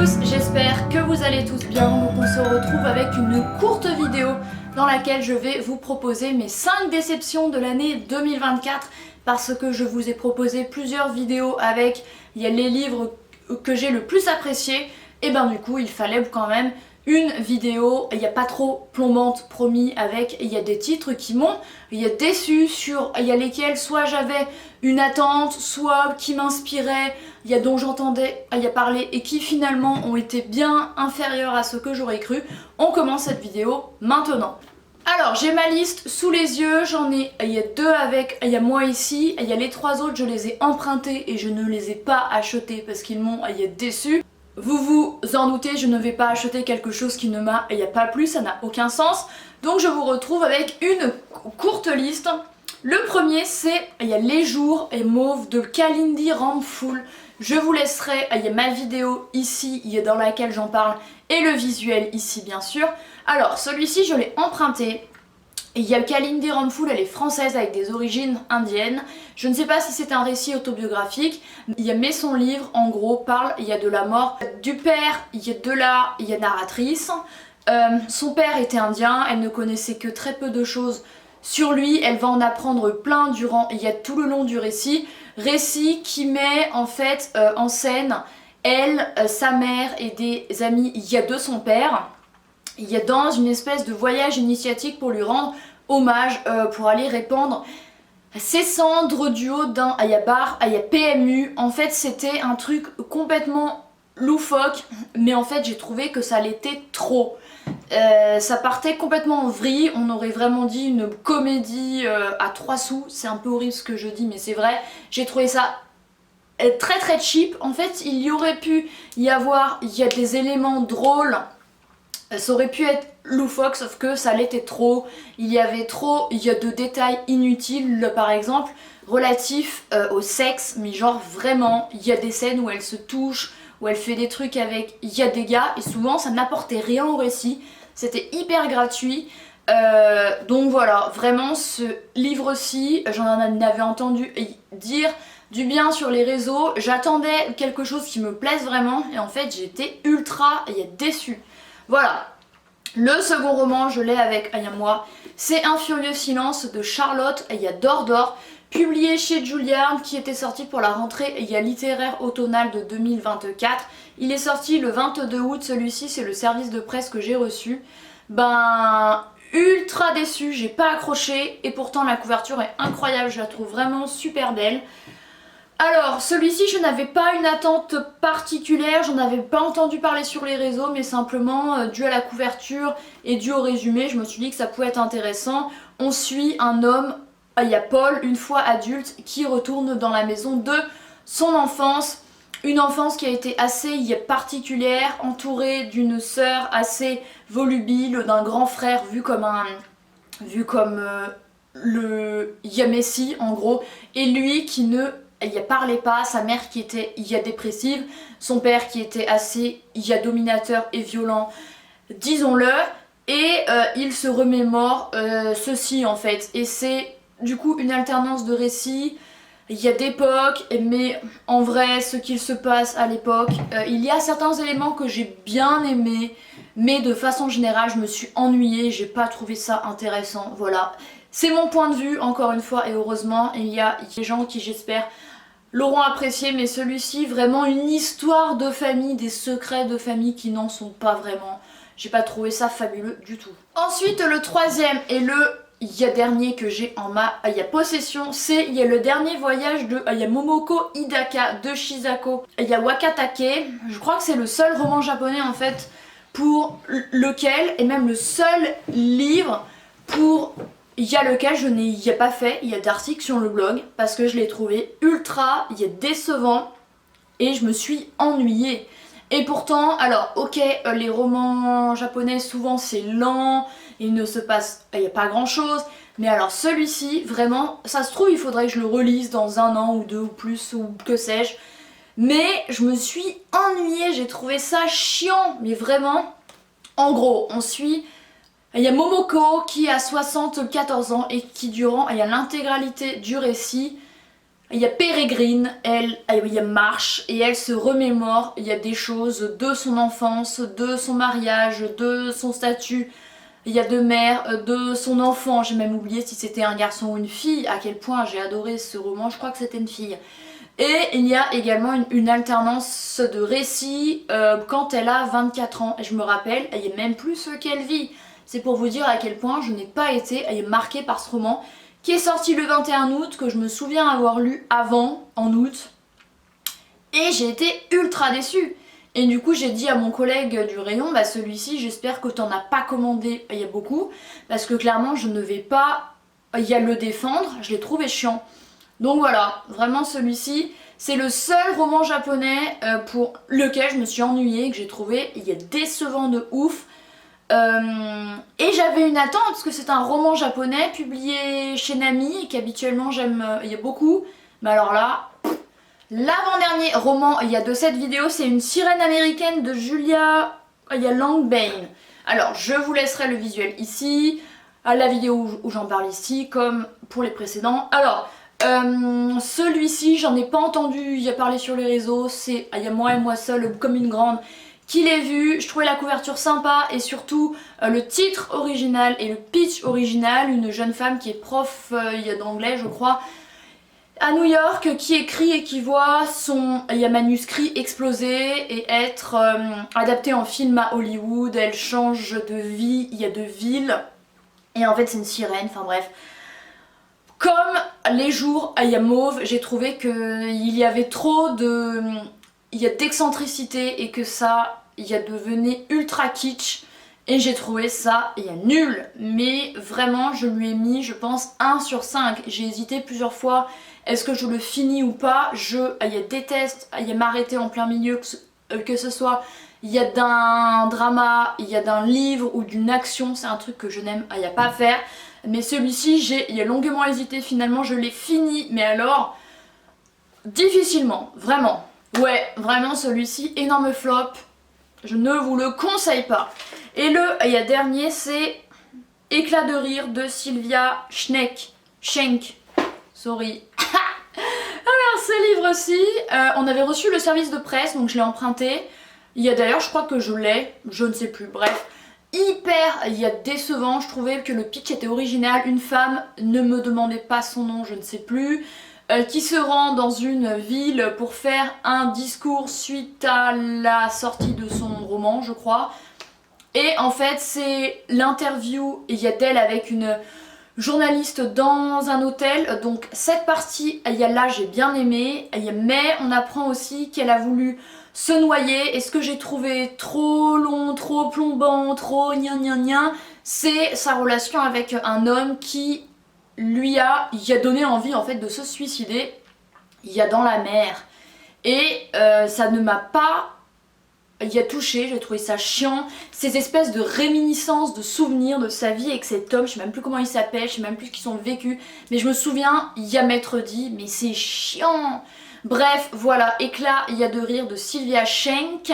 tous, j'espère que vous allez tous bien. Donc on se retrouve avec une courte vidéo dans laquelle je vais vous proposer mes 5 déceptions de l'année 2024 parce que je vous ai proposé plusieurs vidéos avec les livres que j'ai le plus appréciés et ben du coup il fallait quand même une vidéo, il n'y a pas trop plombante promis avec, il y a des titres qui m'ont déçu sur lesquels soit j'avais une attente, soit qui m'inspiraient, dont j'entendais parler et qui finalement ont été bien inférieurs à ce que j'aurais cru. On commence cette vidéo maintenant. Alors j'ai ma liste sous les yeux, j'en ai, il y a 2 avec, il y a moi ici, il y a les 3 autres je les ai empruntés et je ne les ai pas achetés parce qu'ils m'ont déçu. Vous vous en doutez, je ne vais pas acheter quelque chose qui ne m'a pas plu, ça n'a aucun sens. Donc je vous retrouve avec une courte liste. Le premier c'est Les jours et mauve de Kalindi Ramphul. Je vous laisserai ma vidéo ici dans laquelle j'en parle et le visuel ici bien sûr. Alors celui-ci je l'ai emprunté. Kalindi Ramphul, elle est française avec des origines indiennes. Je ne sais pas si c'est un récit autobiographique, mais son livre en gros parle de la mort du père, de la narratrice. Son père était indien, elle ne connaissait que très peu de choses sur lui, elle va en apprendre plein durant tout le long du récit qui met en fait en scène elle, sa mère et des amis de son père. Dans une espèce de voyage initiatique pour lui rendre hommage, pour aller répandre ses cendres du haut d'un bar, PMU. En fait c'était un truc complètement loufoque, mais en fait j'ai trouvé que ça l'était trop. Ça partait complètement en vrille, on aurait vraiment dit une comédie à 3 sous, c'est un peu horrible ce que je dis mais c'est vrai, j'ai trouvé ça très très cheap. En fait il y aurait pu y avoir des éléments drôles, ça aurait pu être loufoque sauf que ça l'était trop, il y avait trop de détails inutiles par exemple relatifs au sexe, mais genre vraiment il y a des scènes où elle se touche, où elle fait des trucs avec des gars et souvent ça n'apportait rien au récit, c'était hyper gratuit. Donc voilà, vraiment ce livre-ci, j'en avais entendu dire du bien sur les réseaux, j'attendais quelque chose qui me plaise vraiment et en fait j'étais ultra déçue. Voilà. Le second roman, je l'ai avec moi, c'est Un furieux silence de Charlotte Dordor, publié chez Juliard, qui était sorti pour la rentrée littéraire automnale de 2024. Il est sorti le 22 août, celui-ci c'est le service de presse que j'ai reçu. Ben ultra déçu, j'ai pas accroché et pourtant la couverture est incroyable, je la trouve vraiment super belle. Alors celui-ci je n'avais pas une attente particulière, j'en avais pas entendu parler sur les réseaux mais simplement dû à la couverture et dû au résumé je me suis dit que ça pouvait être intéressant. On suit un homme, Paul, une fois adulte, qui retourne dans la maison de son enfance. Une enfance qui a été assez particulière, entourée d'une sœur assez volubile, d'un grand frère vu comme le Messie en gros, et lui qui ne parlait pas, sa mère qui était dépressive, son père qui était assez dominateur et violent, disons-le, et il se remémore ceci en fait, et c'est du coup une alternance de récits, d'époque, mais en vrai ce qu'il se passe à l'époque, il y a certains éléments que j'ai bien aimés, mais de façon générale je me suis ennuyée, j'ai pas trouvé ça intéressant, voilà. C'est mon point de vue encore une fois et heureusement il y a des gens qui j'espère l'auront apprécié, mais celui-ci vraiment une histoire de famille, des secrets de famille qui n'en sont pas vraiment. J'ai pas trouvé ça fabuleux du tout. Ensuite le troisième et le dernier que j'ai en ma possession, c'est le dernier voyage de Momoko Hidaka de Shizako Wakatake. Je crois que c'est le seul roman japonais en fait pour lequel, et même le seul livre pour lequel je n'ai pas fait d'article sur le blog parce que je l'ai trouvé ultra décevant et je me suis ennuyée. Et pourtant, alors ok, les romans japonais souvent c'est lent, il ne se passe pas grand chose, mais alors celui-ci vraiment, ça se trouve il faudrait que je le relise dans 1 an ou 2 ou plus ou que sais-je, mais je me suis ennuyée, j'ai trouvé ça chiant, mais vraiment. En gros, on suit Momoko qui a 74 ans et qui durant l'intégralité du récit Il y a Pérégrine, il y a Marche, et elle se remémore, il y a des choses de son enfance, de son mariage, de son statut, il y a de mère, de son enfant, j'ai même oublié si c'était un garçon ou une fille, à quel point j'ai adoré ce roman, je crois que c'était une fille. Et il y a également une alternance de récits quand elle a 24 ans, et je me rappelle, il y a même plus ce qu'elle vit. C'est pour vous dire à quel point je n'ai pas été marquée par ce roman, qui est sorti le 21 août, que je me souviens avoir lu avant, en août, et j'ai été ultra déçue. Et du coup j'ai dit à mon collègue du rayon, bah celui-ci j'espère que t'en as pas commandé, il y a beaucoup, parce que clairement je ne vais pas le défendre, je l'ai trouvé chiant. Donc voilà, vraiment celui-ci, c'est le seul roman japonais pour lequel je me suis ennuyée, que j'ai trouvé décevant de ouf. Et j'avais une attente parce que c'est un roman japonais publié chez Nami et qu'habituellement j'aime beaucoup. Mais alors là, l'avant-dernier roman de cette vidéo, c'est Une sirène américaine de Julia Langbane. Alors je vous laisserai le visuel ici, à la vidéo où j'en parle ici, comme pour les précédents. Alors celui-ci, j'en ai pas entendu parler sur les réseaux, c'est moi et moi seule comme une grande qui l'ai vu, je trouvais la couverture sympa et surtout le titre original et le pitch original, une jeune femme qui est prof d'anglais je crois, à New York, qui écrit et qui voit son manuscrit exploser et être adapté en film à Hollywood. Elle change de vie, de ville, et en fait c'est une sirène, enfin bref. Comme les jours mauve, j'ai trouvé qu'il y avait trop d'excentricité et que ça devenait ultra kitsch, et j'ai trouvé ça nul, mais vraiment je lui ai mis je pense 1 sur 5. J'ai hésité plusieurs fois, est-ce que je le finis ou pas. Je déteste m'arrêter en plein milieu, que ce soit d'un drama, d'un livre ou d'une action, c'est un truc que je n'aime pas faire. Mais celui-ci j'ai longuement hésité, finalement je l'ai fini, mais alors difficilement, vraiment. Ouais, vraiment celui-ci, énorme flop, je ne vous le conseille pas. Et le dernier, c'est Éclat de rire de Sylvia Schenk. Sorry. Alors ce livre-ci, on avait reçu le service de presse, donc je l'ai emprunté. D'ailleurs, je crois que je l'ai, je ne sais plus, bref. Hyper décevant, je trouvais que le pitch était original. Une femme, ne me demandez pas son nom, je ne sais plus, qui se rend dans une ville pour faire un discours suite à la sortie de son roman, je crois. Et en fait c'est l'interview d'elle avec une journaliste dans un hôtel. Donc cette partie là j'ai bien aimé, mais on apprend aussi qu'elle a voulu se noyer, et ce que j'ai trouvé trop long, trop plombant, trop gna gna gna, c'est sa relation avec un homme qui lui a donné envie en fait de se suicider dans la mer. Et ça ne m'a pas touché, j'ai trouvé ça chiant, ces espèces de réminiscences, de souvenirs de sa vie avec cet homme, je sais même plus comment il s'appelle, je sais même plus ce qu'ils ont vécu, mais je me souviens, m'être dit, mais c'est chiant. Bref, voilà, Éclat de rire de Sylvia Schenk,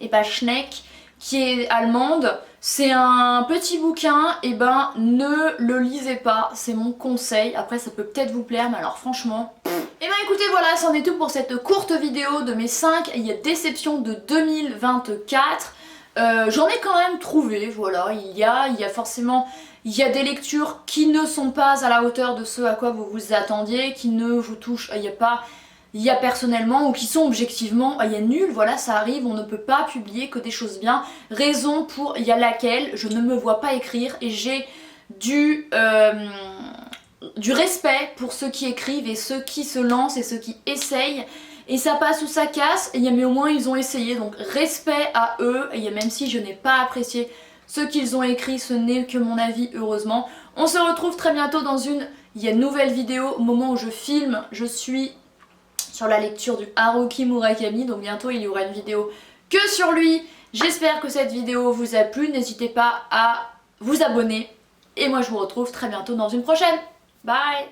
et pas Schneck, qui est allemande. C'est un petit bouquin, ne le lisez pas, c'est mon conseil. Après ça peut peut-être vous plaire, mais alors franchement... Et écoutez, voilà, c'en est tout pour cette courte vidéo de mes 5 déceptions de 2024. J'en ai quand même trouvé, voilà, il y a forcément... des lectures qui ne sont pas à la hauteur de ce à quoi vous vous attendiez, qui ne vous touchent pas personnellement, ou qui sont objectivement nuls. Voilà, ça arrive, on ne peut pas publier que des choses bien, raison pour laquelle je ne me vois pas écrire, et j'ai du respect pour ceux qui écrivent et ceux qui se lancent et ceux qui essayent, et ça passe ou ça casse, mais au moins ils ont essayé, donc respect à eux. Même si je n'ai pas apprécié ce qu'ils ont écrit, ce n'est que mon avis, heureusement. On se retrouve très bientôt dans une nouvelle vidéo. Au moment où je filme, je suis sur la lecture du Haruki Murakami, donc bientôt il y aura une vidéo que sur lui. J'espère que cette vidéo vous a plu, n'hésitez pas à vous abonner, et moi je vous retrouve très bientôt dans une prochaine. Bye!